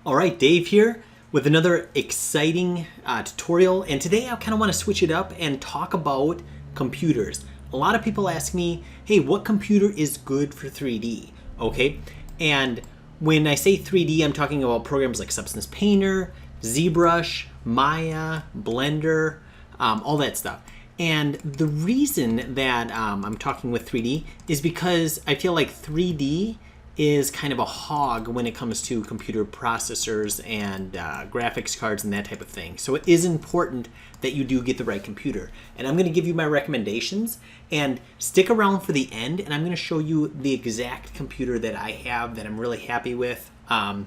All right, Dave here with another exciting tutorial, and today I kind of want to switch it up and talk about computers. A lot of people ask me, hey, what computer is good for 3D? Okay, and when I say 3D, I'm talking about programs like Substance Painter, ZBrush, Maya, Blender, all that stuff. And the reason that I'm talking with 3D is because I feel like 3D is kind of a hog when it comes to computer processors and graphics cards and that type of thing. So it is important that you do get the right computer. And I'm going to give you my recommendations, and stick around for the end, and I'm going to show you the exact computer that I have that I'm really happy with. But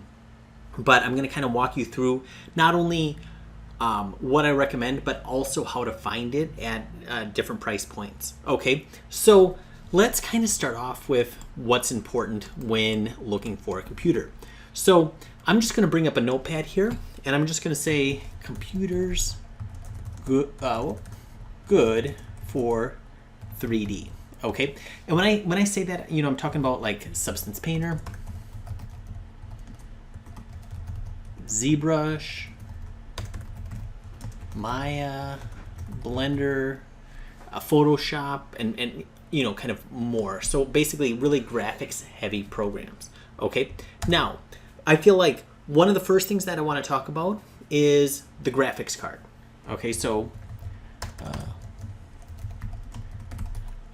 I'm going to kind of walk you through not only what I recommend, but also how to find it at different price points. Okay, so let's kind of start off with what's important when looking for a computer. So I'm just going to bring up a notepad here, and I'm just going to say computers good for 3D. Okay, and when I say that, you know, I'm talking about like Substance Painter, ZBrush, Maya, Blender, Photoshop, and you know, kind of more. So basically really graphics heavy programs. Okay, now I feel like one of the first things that I want to talk about is the graphics card. Okay, so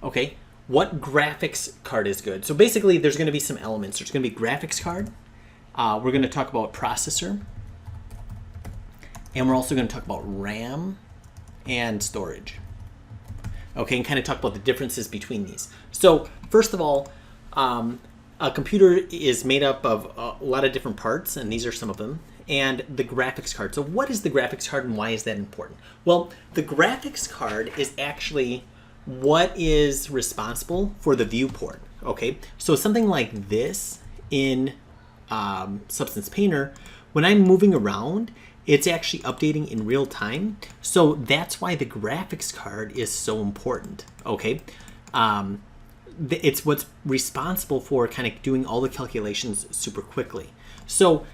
okay, what graphics card is good? So basically there's going to be some elements. There's going to be graphics card. We're going to talk about processor, and we're also going to talk about RAM and storage. Okay, and kind of talk about the differences between these. So first of all, a computer is made up of a lot of different parts, and these are some of them, and the graphics card. So what is the graphics card, and why is that important? Well, the graphics card is actually what is responsible for the viewport. Okay, so something like this in Substance Painter, when I'm moving around, it's actually updating in real time. So that's why the graphics card is so important. Okay, it's what's responsible for kind of doing all the calculations super quickly. So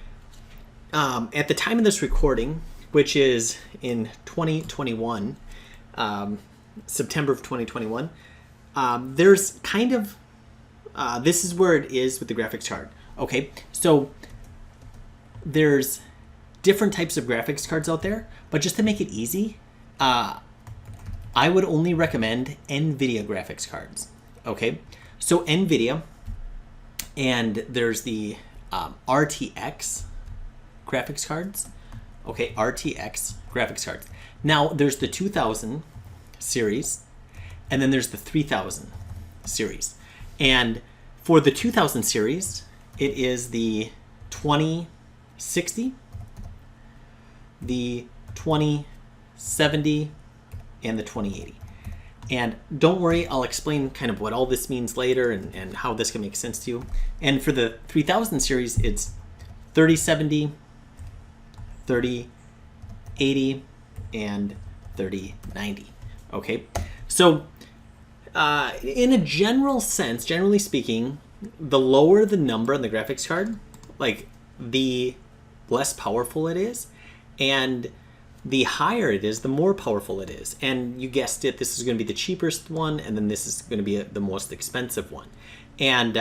at the time of this recording, which is in 2021, September of 2021, there's kind of this is where it is with the graphics card. Okay, so there's different types of graphics cards out there, but just to make it easy, I would only recommend NVIDIA graphics cards. Okay, so NVIDIA, and there's the RTX graphics cards. Okay, RTX graphics cards. Now there's the 2000 series, and then there's the 3000 series. And for the 2000 series, it is the 2060, the 2070, and the 2080. And don't worry, I'll explain kind of what all this means later and how this can make sense to you. And for the 3000 series, it's 3070, 3080, and 3090. Okay, so in a general sense, generally speaking, the lower the number on the graphics card, like the less powerful it is, and the higher it is, the more powerful it is. And you guessed it, this is going to be the cheapest one, and then this is going to be the most expensive one. And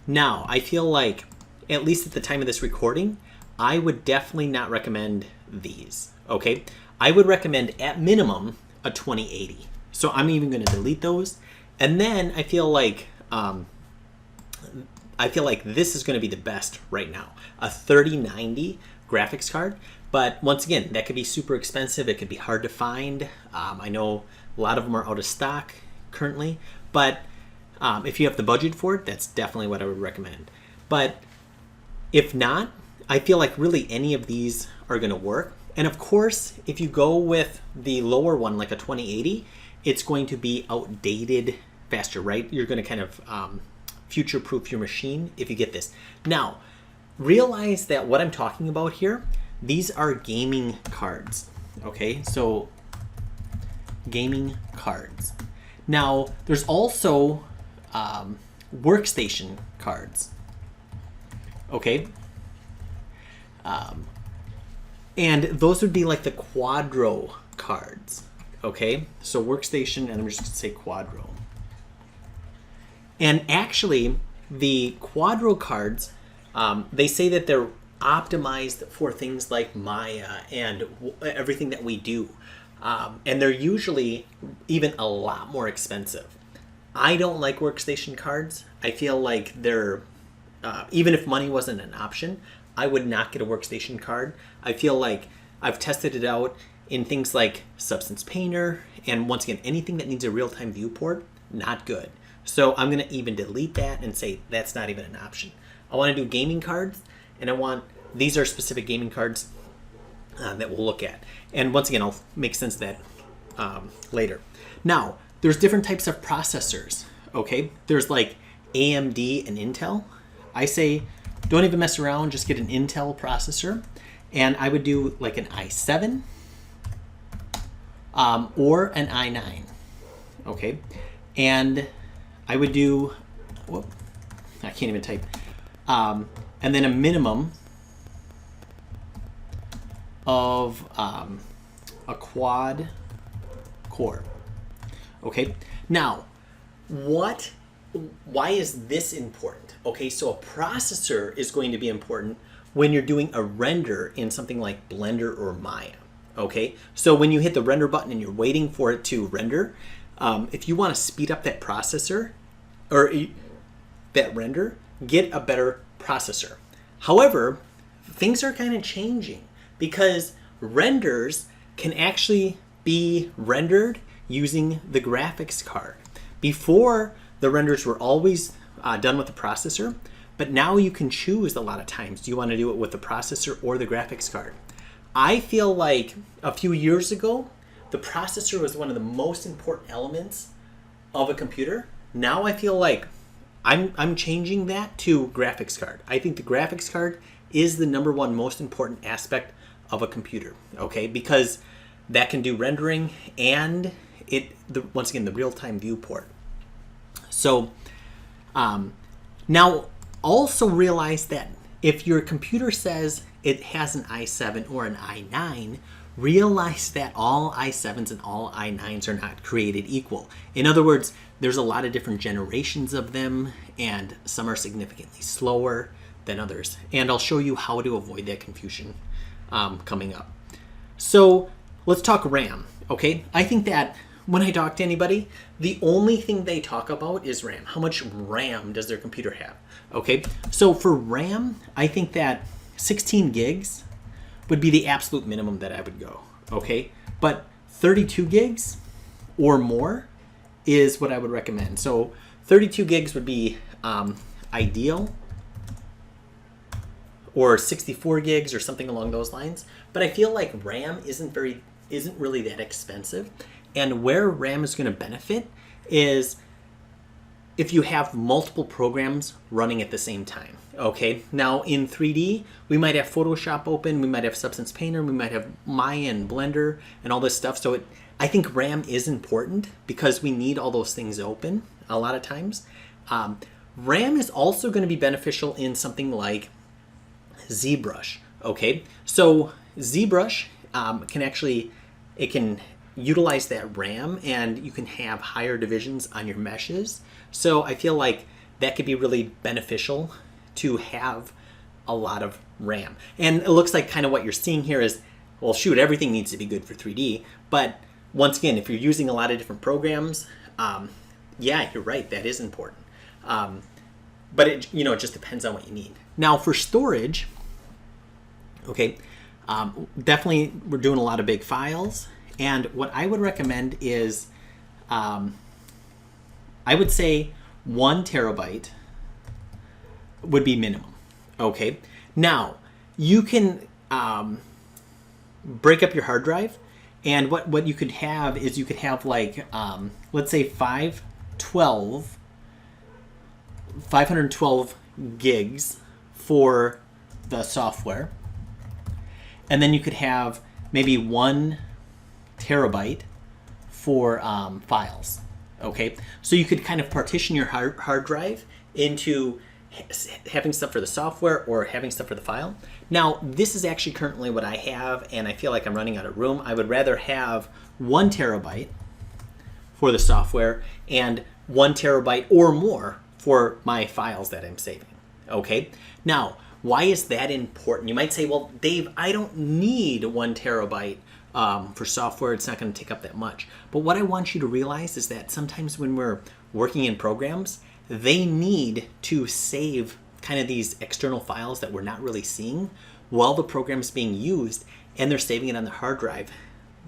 now I feel like, at least at the time of this recording, I would definitely not recommend these. Okay, I would recommend at minimum a 2080. So I'm even going to delete those. And then I feel like this is going to be the best right now, a 3090 graphics card. But once again, that could be super expensive. It could be hard to find. I know a lot of them are out of stock currently, but if you have the budget for it, that's definitely what I would recommend. But if not, I feel like really any of these are going to work. And of course, if you go with the lower one, like a 2080, it's going to be outdated faster, right? You're going to kind of future-proof your machine if you get this. Now, realize that what I'm talking about here, these are gaming cards. Okay, so gaming cards. Now, there's also workstation cards. Okay, And those would be like the Quadro cards. Okay, so workstation, and I'm just going to say Quadro. And actually, the Quadro cards, they say that they're optimized for things like Maya and everything that we do. And they're usually even a lot more expensive. I don't like workstation cards. I feel like they're, even if money wasn't an option, I would not get a workstation card. I feel like I've tested it out in things like Substance Painter, and once again, anything that needs a real-time viewport, not good. So I'm gonna even delete that and say that's not even an option. I wanna do gaming cards, and these are specific gaming cards that we'll look at. And once again, I'll make sense of that later. Now, there's different types of processors, okay? There's like AMD and Intel. I say, don't even mess around, just get an Intel processor. And I would do like an i7 or an i9, okay? And I would do, whoop, I can't even type. And then a minimum of a quad core, okay? Now, why is this important? Okay, so a processor is going to be important when you're doing a render in something like Blender or Maya, okay? So when you hit the render button and you're waiting for it to render, if you want to speed up that processor or that render, get a better processor. However, things are kind of changing because renders can actually be rendered using the graphics card. Before, the renders were always done with the processor, but now you can choose a lot of times. Do you want to do it with the processor or the graphics card? I feel like a few years ago, the processor was one of the most important elements of a computer. Now I feel like I'm changing that to graphics card. I think the graphics card is the #1 most important aspect of a computer, okay? Because that can do rendering and once again, the real-time viewport. So now also realize that if your computer says it has an i7 or an i9, realize that all i7s and all i9s are not created equal. In other words, there's a lot of different generations of them, and some are significantly slower than others. And I'll show you how to avoid that confusion coming up. So let's talk RAM, okay? I think that when I talk to anybody, the only thing they talk about is RAM. How much RAM does their computer have? Okay, so for RAM, I think that 16 gigs would be the absolute minimum that I would go, okay? But 32 gigs or more is what I would recommend. So 32 gigs would be ideal, or 64 gigs or something along those lines. But I feel like RAM isn't really that expensive. And where RAM is going to benefit is if you have multiple programs running at the same time, okay? Now in 3D, we might have Photoshop open, we might have Substance Painter, we might have Maya and Blender and all this stuff. So I think RAM is important because we need all those things open a lot of times. RAM is also going to be beneficial in something like ZBrush, okay? So ZBrush can utilize that RAM, and you can have higher divisions on your meshes. So I feel like that could be really beneficial to have a lot of RAM. And it looks like kind of what you're seeing here is, well, shoot, everything needs to be good for 3D. But once again, if you're using a lot of different programs, yeah, you're right, that is important. But it just depends on what you need. Now for storage, okay, definitely we're doing a lot of big files. And what I would recommend is, I would say 1 terabyte would be minimum, okay? Now, you can break up your hard drive, and what you could have is you could have like, let's say 512 gigs for the software, and then you could have maybe 1 terabyte for files, okay? So you could kind of partition your hard drive into having stuff for the software or having stuff for the file. Now, this is actually currently what I have, and I feel like I'm running out of room. I would rather have 1 terabyte for the software and 1 terabyte or more for my files that I'm saving. Okay, now why is that important? You might say, well, Dave, I don't need 1 terabyte for software. It's not going to take up that much. But what I want you to realize is that sometimes when we're working in programs, they need to save kind of these external files that we're not really seeing while the program is being used, and they're saving it on the hard drive.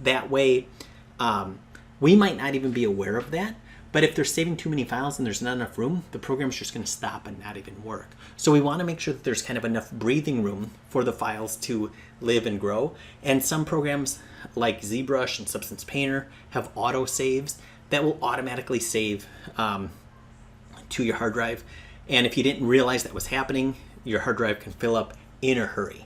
That way, we might not even be aware of that, but if they're saving too many files and there's not enough room, the program's just going to stop and not even work. So we want to make sure that there's kind of enough breathing room for the files to live and grow. And some programs like ZBrush and Substance Painter have auto saves that will automatically save to your hard drive. And if you didn't realize that was happening, your hard drive can fill up in a hurry.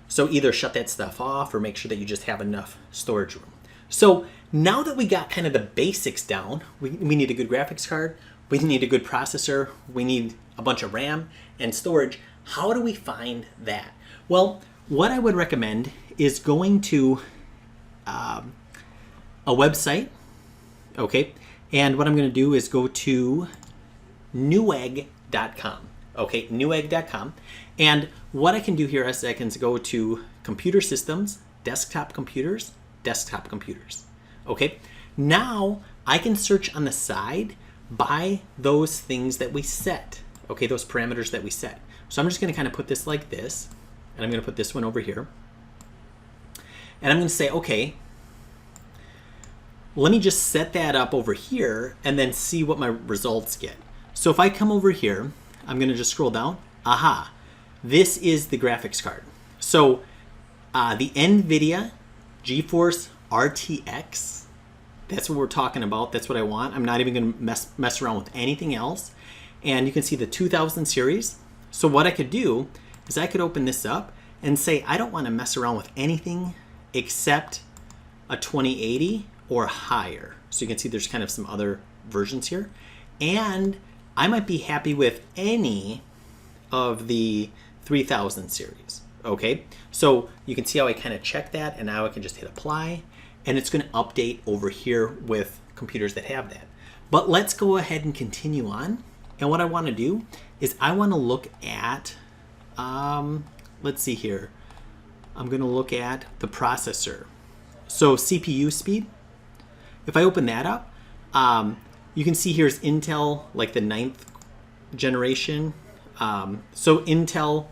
So either shut that stuff off or make sure that you just have enough storage room. So now that we got kind of the basics down, we need a good graphics card, we need a good processor, we need a bunch of RAM and storage. How do we find that? Well, what I would recommend is going to a website, okay? And what I'm going to do is go to newegg.com, okay? Newegg.com. And what I can do here is I can go to computer systems, desktop computers, okay? Now I can search on the side by those things that we set, okay? Those parameters that we set. So I'm just going to kind of put this like this, and I'm going to put this one over here. And I'm going to say, okay, let me just set that up over here and then see what my results get. So if I come over here, I'm going to just scroll down. Aha, this is the graphics card. So the NVIDIA GeForce RTX, that's what we're talking about. That's what I want. I'm not even going to mess around with anything else. And you can see the 2000 series. So what I could do is I could open this up and say, I don't want to mess around with anything except a 2080 or higher. So you can see there's kind of some other versions here. And I might be happy with any of the 3000 series. Okay, so you can see how I kind of check that, and now I can just hit apply, and it's going to update over here with computers that have that. But let's go ahead and continue on. And what I want to do is I want to look at, let's see here. I'm going to look at the processor. So CPU speed. If I open that up, you can see here's Intel, like the 9th generation. So Intel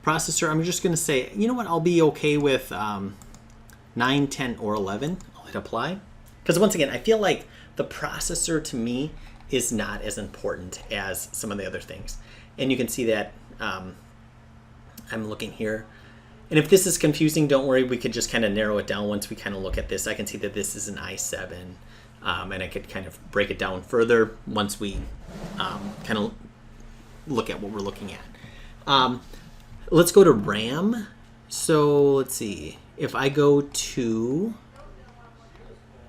processor, I'm just going to say, you know what, I'll be okay with 9, 10, or 11. I'll hit apply. Because once again, I feel like the processor to me is not as important as some of the other things. And you can see that I'm looking here. And if this is confusing, don't worry, we could just kind of narrow it down once we kind of look at this. I can see that this is an i7, and I could kind of break it down further once we kind of look at what we're looking at. Let's go to RAM. So let's see. If I go to,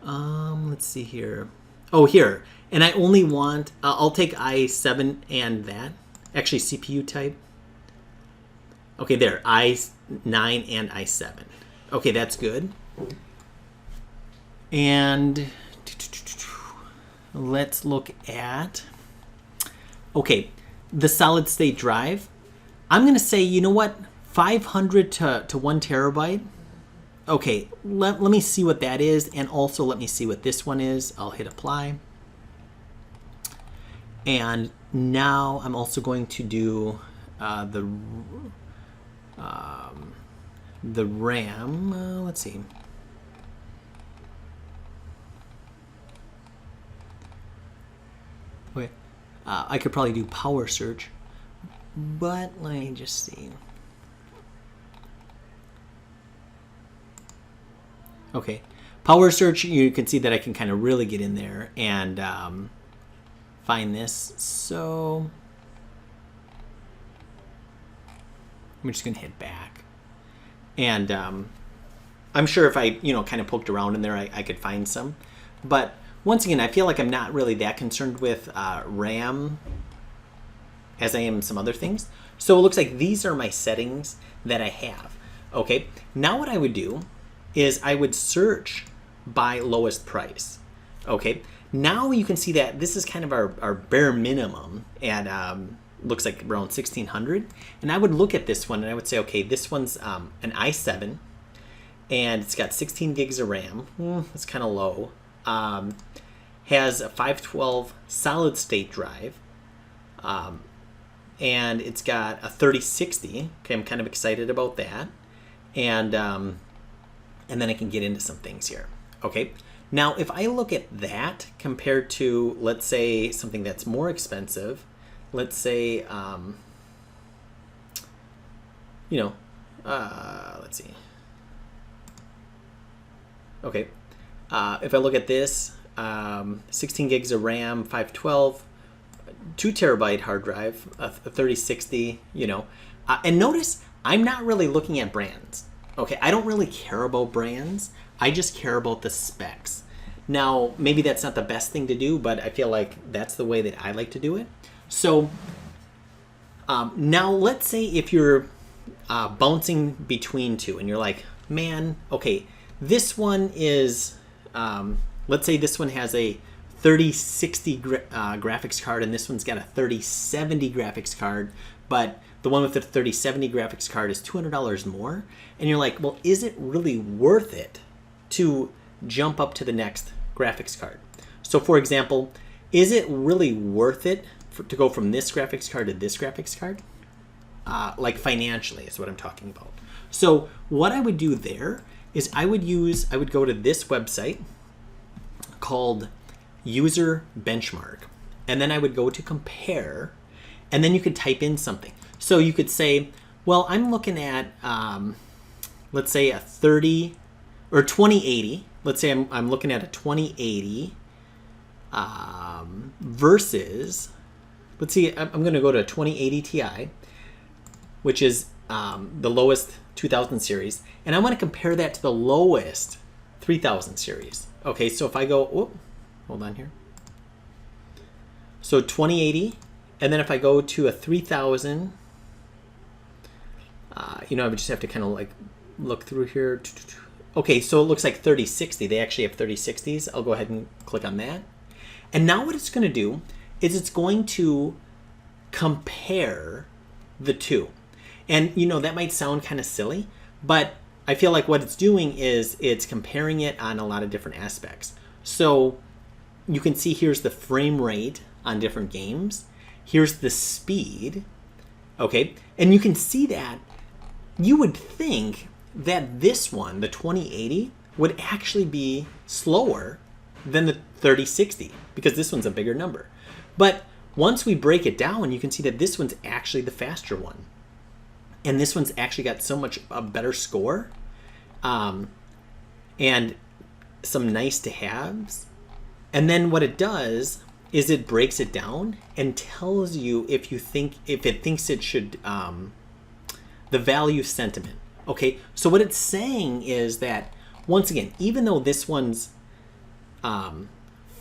let's see here. Oh, here. And I only want, I'll take i7 and that. Actually, CPU type. Okay, there. i9 and i7. Okay, that's good. And let's look at, okay, the solid state drive. I'm going to say, you know what, 500 to 1 terabyte. Okay, let me see what that is, and also let me see what this one is. I'll hit apply. And now I'm also going to do the RAM. Let's see. Okay, I could probably do power search. But let me just see. Okay, power search, you can see that I can kind of really get in there and find this. So I'm just gonna hit back. And I'm sure if I, kind of poked around in there, I could find some. But once again, I feel like I'm not really that concerned with RAM as I am some other things. So it looks like these are my settings that I have. Okay, now what I would do is I would search by lowest price. Okay, now you can see that this is kind of our bare minimum at looks like around 1600. And I would look at this one and I would say, okay, this one's an i7 and it's got 16 gigs of RAM. It's kind of low. Has a 512 solid state drive. And it's got a 3060. Okay, I'm kind of excited about that. And then I can get into some things here. Okay, now if I look at that compared to, let's say, something that's more expensive, let's say, let's see. Okay, if I look at this, 16 gigs of RAM, 512, 2 terabyte hard drive, a 3060, and notice I'm not really looking at brands. Okay, I don't really care about brands. I just care about the specs. Now, maybe that's not the best thing to do, but I feel like that's the way that I like to do it. So now let's say if you're bouncing between two and you're like, man, okay, this one is, let's say this one has a 3060 graphics card and this one's got a 3070 graphics card, but the one with the 3070 graphics card is $200 more. And you're like, well, is it really worth it to jump up to the next graphics card? So for example, is it really worth it to go from this graphics card to this graphics card? Like financially is what I'm talking about. So what I would do there is I would go to this website called User Benchmark, and then I would go to compare, and then you could type in something. So you could say, well, I'm looking at, let's say a 2080. Let's say I'm looking at a 2080 versus, let's see, I'm going to go to a 2080 Ti, which is the lowest 2000 series, and I want to compare that to the lowest 3000 series. Okay, so if I go, hold on here. So 2080, and then if I go to a 3000, I would just have to kind of like look through here. Okay, so it looks like 3060. They actually have 3060s. I'll go ahead and click on that. And now what it's going to do is it's going to compare the two. And that might sound kind of silly, but I feel like what it's doing is it's comparing it on a lot of different aspects. So you can see here's the frame rate on different games. Here's the speed. Okay, and you can see that you would think that this one, the 2080, would actually be slower than the 3060 because this one's a bigger number. But once we break it down, you can see that this one's actually the faster one. And this one's actually got so much a better score and some nice to haves. And then what it does is it breaks it down and tells you if it thinks it should, the value sentiment. Okay, so what it's saying is that, once again, even though this one's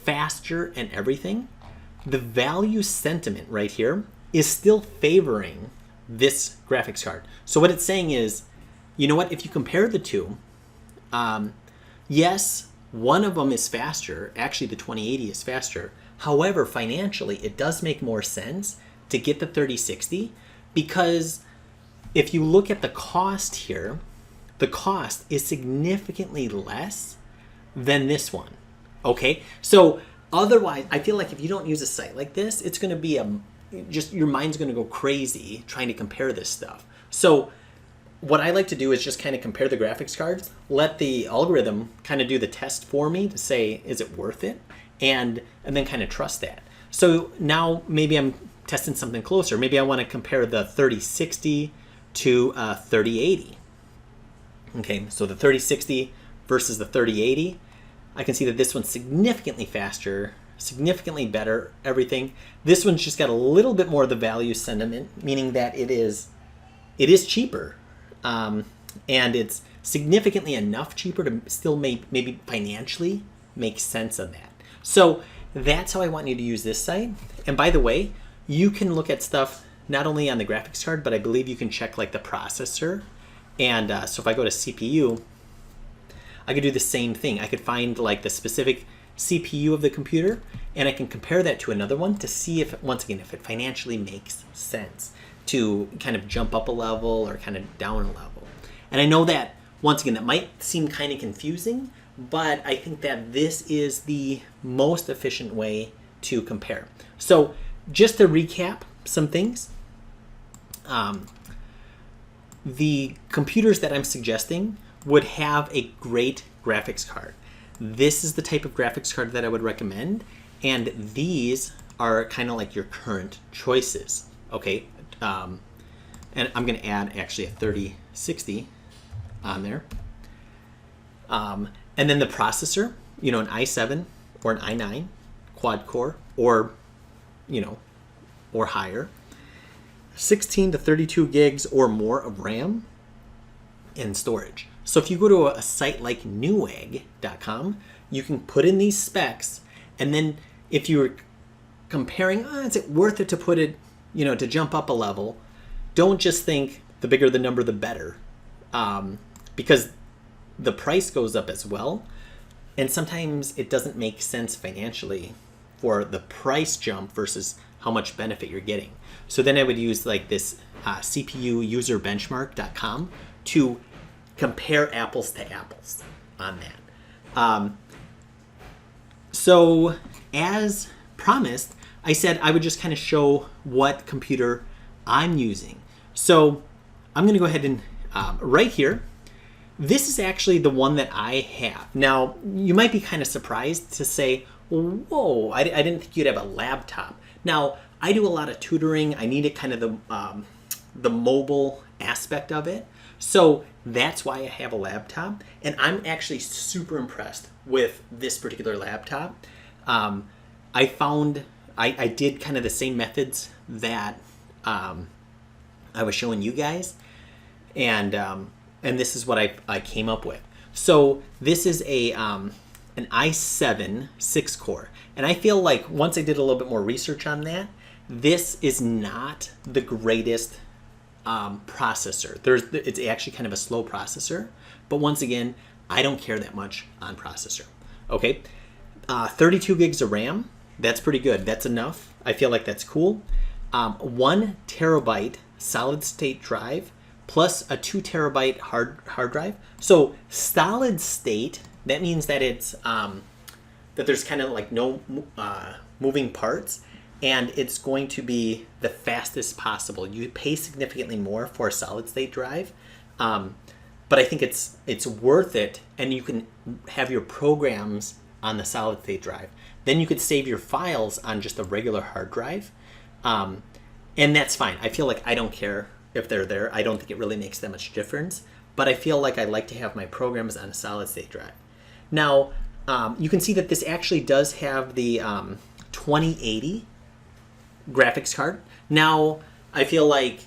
faster and everything, the value sentiment right here is still favoring this graphics card. So what it's saying is, you know what, if you compare the two, yes, one of them is faster. Actually, the 2080 is faster. However, financially, it does make more sense to get the 3060 because if you look at the cost here, the cost is significantly less than this one. Okay, so otherwise, I feel like if you don't use a site like this, it's going to be just your mind's going to go crazy trying to compare this stuff. So what I like to do is just kind of compare the graphics cards, let the algorithm kind of do the test for me to say, is it worth it? And then kind of trust that. So now maybe I'm testing something closer. Maybe I want to compare the 3060 to 3080. Okay, so the 3060 versus the 3080. I can see that this one's significantly faster, significantly better, everything. This one's just got a little bit more of the value sentiment, meaning that it is cheaper. And it's significantly enough cheaper to still maybe financially make sense of that. So that's how I want you to use this site. And by the way, you can look at stuff not only on the graphics card, but I believe you can check like the processor. And so if I go to CPU, I could do the same thing. I could find like the specific CPU of the computer, and I can compare that to another one to see if, once again, if it financially makes sense to kind of jump up a level or kind of down a level. And I know that, once again, that might seem kind of confusing, but I think that this is the most efficient way to compare. So just to recap some things, the computers that I'm suggesting would have a great graphics card. This is the type of graphics card that I would recommend, and these are kind of like your current choices, okay? And I'm going to add actually a 3060 on there. And then the processor, you know, an i7 or an i9 quad core, or, you know, or higher. 16 to 32 gigs or more of RAM and storage. So if you go to a site like newegg.com, you can put in these specs, and then if you're comparing, is it worth it to put it, you know, to jump up a level, don't just think the bigger the number, the better, because the price goes up as well, and sometimes it doesn't make sense financially for the price jump versus how much benefit you're getting. So then I would use like this CPUuserbenchmark.com to compare apples to apples on that. So as promised, I said I would just kind of show what computer I'm using. So I'm going to go ahead and right here, this is actually the one that I have. Now, you might be kind of surprised to say, whoa, I didn't think you'd have a laptop. Now, I do a lot of tutoring. I needed kind of the mobile aspect of it. So that's why I have a laptop. And I'm actually super impressed with this particular laptop. I found I did kind of the same methods that I was showing you guys. And this is what I came up with. So this is an i7 6-core. And I feel like once I did a little bit more research on that, this is not the greatest processor. It's actually kind of a slow processor. But once again, I don't care that much on processor. Okay, 32 gigs of RAM. That's pretty good. That's enough. I feel like that's cool. 1 terabyte solid state drive plus a 2 terabyte hard drive. So solid state, that means that it's that there's kind of like no moving parts, and it's going to be the fastest possible. You pay significantly more for a solid state drive, but I think it's worth it, and you can have your programs on the solid state drive. Then you could save your files on just a regular hard drive, and that's fine. I feel like I don't care if they're there. I don't think it really makes that much difference, but I feel like I like to have my programs on a solid state drive. Now, you can see that this actually does have the 2080 graphics card. Now, I feel like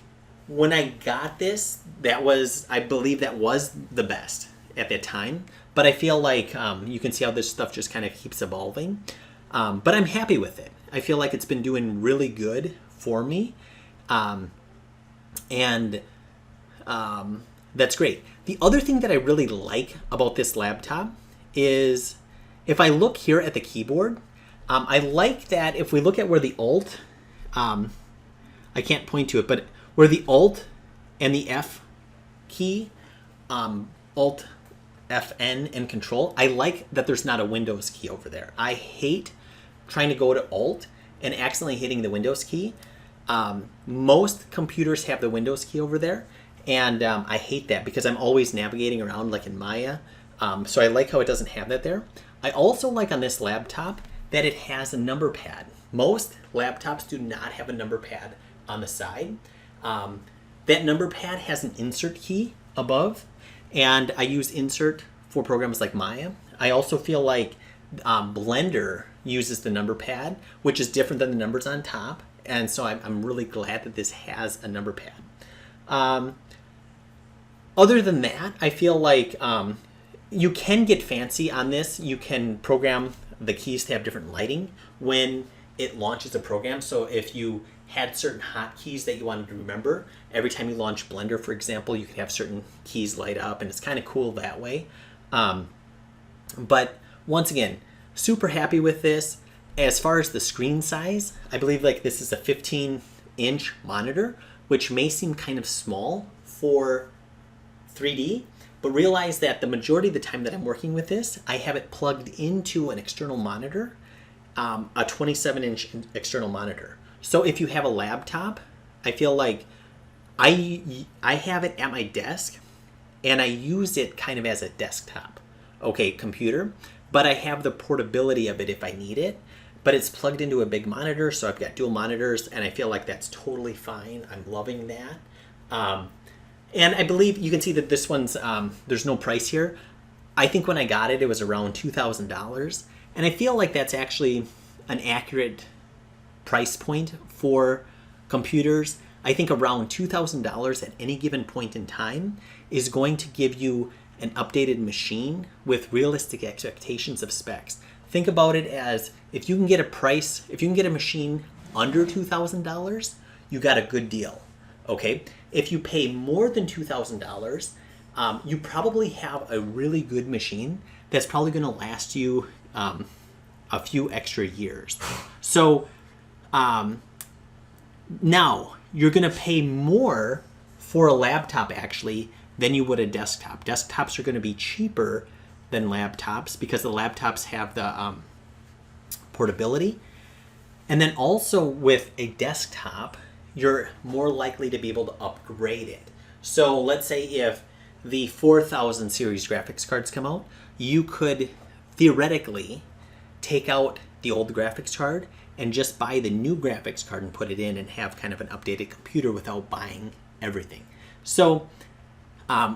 when I got this, I believe that was the best at that time, but I feel like you can see how this stuff just kind of keeps evolving. But I'm happy with it. I feel like it's been doing really good for me. And that's great. The other thing that I really like about this laptop is if I look here at the keyboard, I like that if we look at where the Alt, I can't point to it, but where the Alt and the F key, Alt, Fn, and Control, I like that there's not a Windows key over there. I hate trying to go to Alt and accidentally hitting the Windows key. Most computers have the Windows key over there, and I hate that because I'm always navigating around like in Maya. So I like how it doesn't have that there. I also like on this laptop that it has a number pad. Most laptops do not have a number pad on the side. That number pad has an insert key above, and I use insert for programs like Maya. I also feel like Blender uses the number pad, which is different than the numbers on top. And so I'm really glad that this has a number pad. Other than that, I feel like you can get fancy on this. You can program the keys to have different lighting when it launches a program. So if you had certain hotkeys that you wanted to remember. Every time you launch Blender, for example, you could have certain keys light up, and it's kind of cool that way. But once again, super happy with this. As far as the screen size, I believe like this is a 15-inch monitor, which may seem kind of small for 3D, but realize that the majority of the time that I'm working with this, I have it plugged into an external monitor, a 27-inch external monitor. So if you have a laptop, I feel like I have it at my desk, and I use it kind of as a desktop, computer, but I have the portability of it if I need it. But it's plugged into a big monitor, so I've got dual monitors, and I feel like that's totally fine. I'm loving that. And I believe you can see that this one's, there's no price here. I think when I got it, it was around $2,000. And I feel like that's actually an accurate price point for computers. I think around $2,000 at any given point in time is going to give you an updated machine with realistic expectations of specs. Think about it as if you can get a machine under $2,000, you got a good deal. Okay? If you pay more than $2,000, you probably have a really good machine that's probably going to last you a few extra years. So now you're going to pay more for a laptop actually than you would a desktop. Desktops are going to be cheaper than laptops because the laptops have the portability. And then also with a desktop, you're more likely to be able to upgrade it. So let's say if the 4000 series graphics cards come out, you could theoretically take out the old graphics card and just buy the new graphics card and put it in and have kind of an updated computer without buying everything. So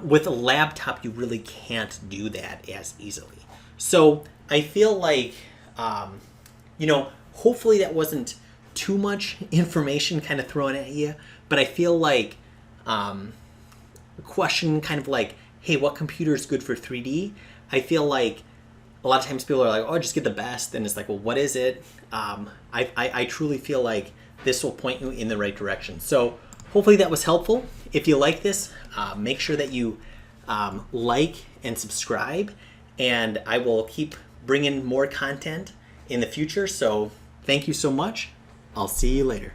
with a laptop, you really can't do that as easily. So I feel like, hopefully that wasn't too much information kind of thrown at you, but I feel like a question kind of like, hey, what computer is good for 3D? I feel like a lot of times people are like, oh, just get the best. And it's like, well, what is it? I truly feel like this will point you in the right direction. So hopefully that was helpful. If you like this, make sure that you like and subscribe, and I will keep bringing more content in the future. So thank you so much. I'll see you later.